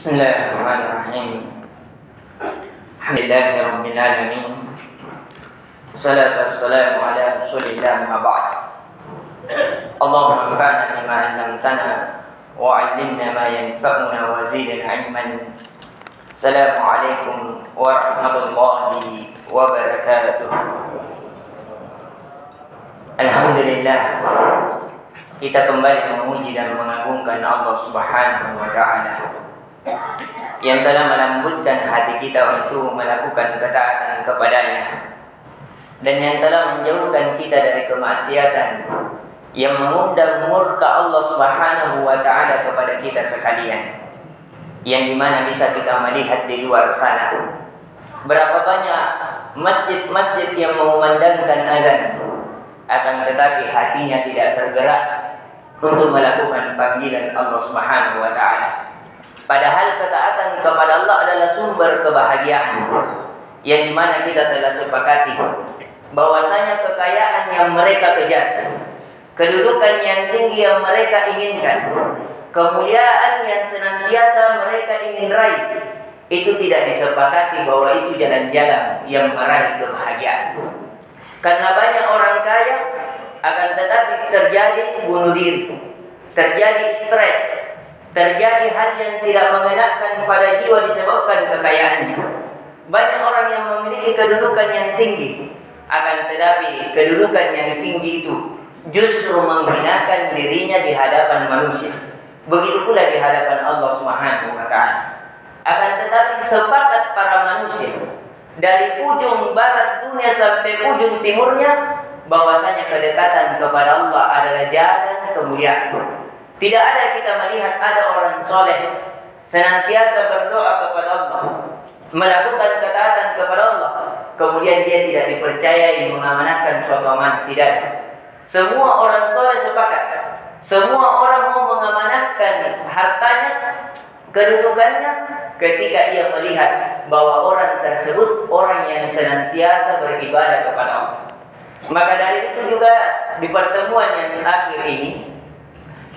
Bismillahirrahmanirrahim. Alhamdulillahi rabbil alamin. Salatu wassalamu ala Rasulillah ma ba'd. Allahumma anfa'na bima 'allamtana wa 'allimna ma yanfa'una wa zidna 'ilman. Assalamualaikum warahmatullahi wabarakatuh. Alhamdulillah, kita kembali memuji dan mengagungkan Allah Subhanahu wa ta'ala yang telah melembutkan hati kita untuk melakukan ketaatan kepadanya, dan yang telah menjauhkan kita dari kemaksiatan yang mengundang murka Allah Subhanahu wa ta'ala kepada kita sekalian, yang dimana bisa kita melihat di luar sana berapa banyak masjid-masjid yang mengumandangkan azan, akan tetapi hatinya tidak tergerak untuk melakukan panggilan Allah Subhanahu wa ta'ala. Padahal ketaatan kepada Allah adalah sumber kebahagiaan, yang dimana kita telah sepakati bahwasanya kekayaan yang mereka kejar, kedudukan yang tinggi yang mereka inginkan, kemuliaan yang senantiasa mereka ingin raih, itu tidak disepakati bahwa itu jalan-jalan yang meraih kebahagiaan. Karena banyak orang kaya, akan tetapi terjadi bunuh diri, terjadi stres, terjadi hal yang tidak mengenakan pada jiwa disebabkan kekayaannya. Banyak orang yang memiliki kedudukan yang tinggi, akan tetapi kedudukan yang tinggi itu justru menghinakan dirinya di hadapan manusia. Begitu pula di hadapan Allah Subhanahu wa ta'ala. Akan tetapi sepakat para manusia dari ujung barat dunia sampai ujung timurnya bahwasanya kedekatan kepada Allah adalah jalan kemuliaan. Tidak ada kita melihat ada orang soleh senantiasa berdoa kepada Allah, melakukan ketaatan kepada Allah, kemudian dia tidak dipercayai mengamanahkan suatu amanah. Tidak ada. Semua orang soleh sepakat, semua orang mau mengamanahkan hartanya, kedudukannya, ketika ia melihat bahwa orang tersebut orang yang senantiasa beribadah kepada Allah. Maka dari itu juga di pertemuan yang akhir ini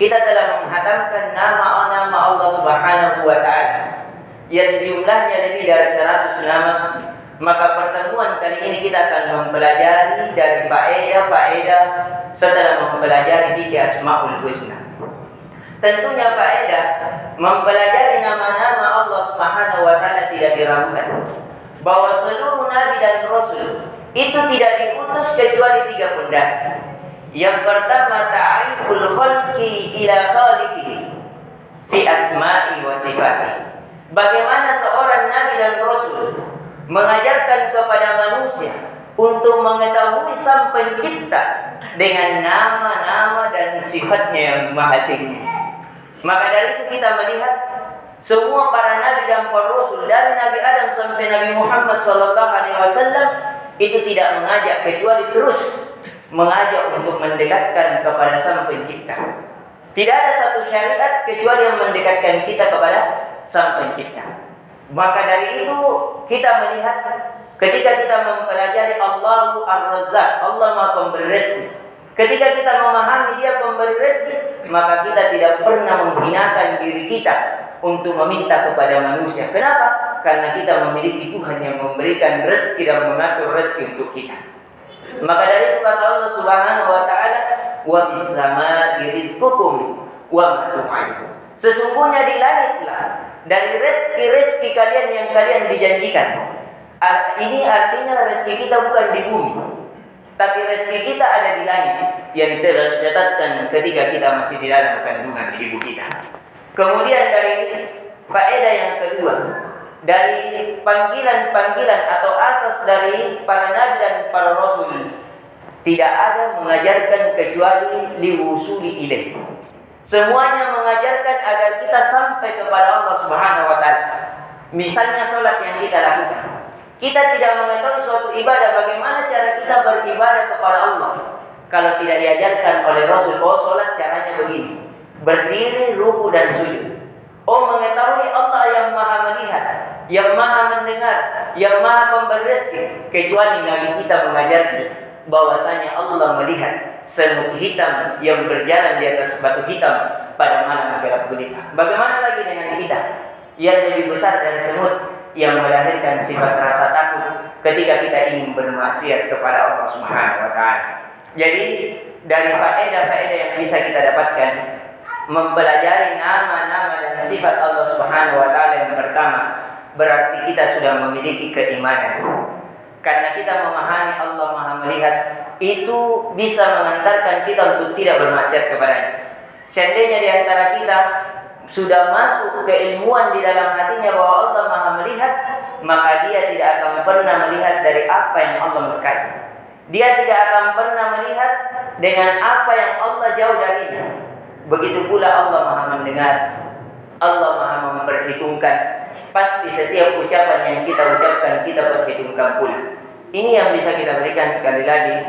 kita telah menghatamkan nama-nama Allah Subhanahu wa ta'ala yang jumlahnya lebih dari 100 nama. Maka pertemuan kali ini kita akan mempelajari dari faedah-faedah setelah mempelajari fikih Asmaul Husna. Tentunya faedah mempelajari nama-nama Allah Subhanahu wa ta'ala tidak diragukan bahwa seluruh nabi dan rasul itu tidak diutus kecuali 3 pondasi. Yang pertama, ta'riful khalqi ila khaliqihi fi asma'i wa sifatihi. Bagaimana seorang nabi dan rasul mengajarkan kepada manusia untuk mengetahui sang pencipta dengan nama-nama dan sifatnya yang maha tinggi. Maka dari itu kita melihat semua para nabi dan para rasul dari Nabi Adam sampai Nabi Muhammad SAW itu tidak mengajak kecuali terus mengajak untuk mendekatkan kepada Sang Pencipta. Tidak ada satu syariat kecuali yang mendekatkan kita kepada Sang Pencipta. Maka dari itu kita melihat ketika kita mempelajari Allahu Ar-Razzaq, Allah Maha Pemberi rezeki. Ketika kita memahami Dia pemberi rezeki, maka kita tidak pernah menghinakan diri kita untuk meminta kepada manusia. Kenapa? Karena kita memiliki Tuhan yang memberikan rezeki dan mengatur rezeki untuk kita. Maka dari itu kata Allah Subhanahu wa ta'ala, wa fis samaa'i rizqukum wa ma tu'adun. Sesungguhnya di langitlah dari rezeki-rezeki kalian yang kalian dijanjikan. Ini artinya rezeki kita bukan di bumi, tapi rezeki kita ada di langit yang telah dicatatkan ketika kita masih di dalam kandungan ibu kita. Kemudian dari faedah yang kedua, dari panggilan-panggilan atau asas dari para nabi dan para rasul, tidak ada mengajarkan kecuali liwusuli ilaih. Semuanya mengajarkan agar kita sampai kepada Allah Subhanahu wa ta'ala. Misalnya salat yang kita lakukan, kita tidak mengetahui suatu ibadah, bagaimana cara kita beribadah kepada Allah kalau tidak diajarkan oleh Rasul. Oh, salat caranya begini, berdiri, ruku dan sujud. Oh, mengetahui Allah yang maha melihat, yang maha mendengar, yang maha pemberi rezeki, kecuali Nabi kita mengajarkan bahwasanya Allah melihat semut hitam yang berjalan di atas batu hitam pada malam gelap gulita. Bagaimana lagi dengan kita yang lebih besar dari semut yang melahirkan sifat rasa takut ketika kita ingin bermaksiat kepada Allah Subhanahu wa taala. Jadi dari faedah-faedah yang bisa kita dapatkan mempelajari nama-nama dan sifat Allah Subhanahu wa taala, yang pertama berarti kita sudah memiliki keimanan. Karena kita memahami Allah Maha melihat, itu bisa mengantarkan kita untuk tidak bermaksiat kepadanya. Seandainya di antara kita sudah masuk keilmuan di dalam hatinya bahwa Allah Maha melihat, maka dia tidak akan pernah melihat dari apa yang Allah murkai. Dia tidak akan pernah melihat dengan apa yang Allah jauh darinya. Begitu pula Allah Maha mendengar, Allah Maha memperhitungkan. Pasti setiap ucapan yang kita ucapkan, kita perhitungkan pula. Ini yang bisa kita berikan sekali lagi,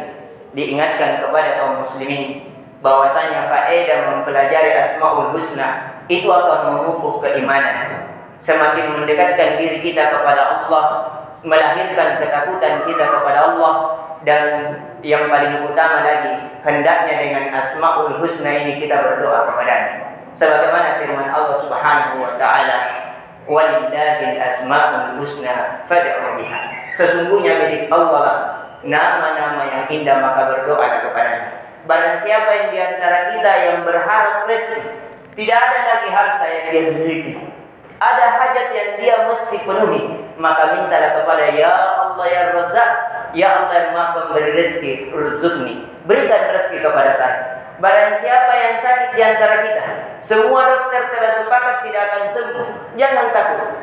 diingatkan kepada kaum muslimin bahwasanya faedah mempelajari Asmaul Husna itu akan memupuk keimanan. Semakin mendekatkan diri kita kepada Allah, melahirkan ketakutan kita kepada Allah, dan yang paling utama lagi, hendaknya dengan Asmaul Husna ini kita berdoa kepadanya. Sebagaimana firman Allah Subhanahu wa taala, "Walillahil asmaul husna fad'u biha." Sesungguhnya milik Allah lah nama-nama yang indah, maka berdoa kepadanya. Barang siapa yang di antara kita yang berharap rezeki, tidak ada lagi harta yang dia miliki, ada hajat yang dia mesti penuhi, maka mintalah kepada Ya Allah Ya Razzaq, Ya Allah yang Maha Pemberi rezeki, urzuqni, berikan rezeki kepada saya. Barang siapa yang sakit di antara kita, semua dokter telah sepakat tidak akan sembuh, jangan takut,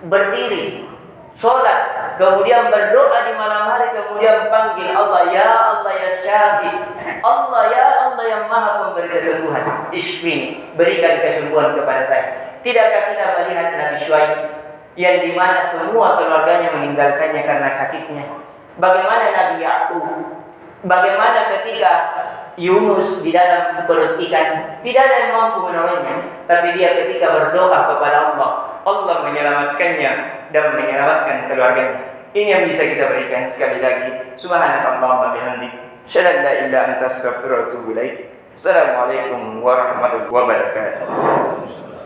berdiri, sholat, kemudian berdoa di malam hari, kemudian panggil Allah Ya Syafi, Allah Ya Allah yang Maha Pemberi kesembuhan, Ishfini, berikan kesembuhan kepada saya. Tidakkah kita melihat Nabi Syuaib yang dimana semua keluarganya meninggalkannya karena sakitnya? Bagaimana Nabi Ya'qub? Bagaimana ketika Yunus di dalam perut ikan, tidak ada yang mampu menolongnya, tapi dia ketika berdoa kepada Allah, Allah menyelamatkannya dan menyelamatkan keluarganya. Ini yang bisa kita berikan sekali lagi. Subhanakallahumma bihamdik, asyhadu an la ilaha illa anta, astaghfiruka wa atubu ilaik. Assalamualaikum warahmatullahi wabarakatuh.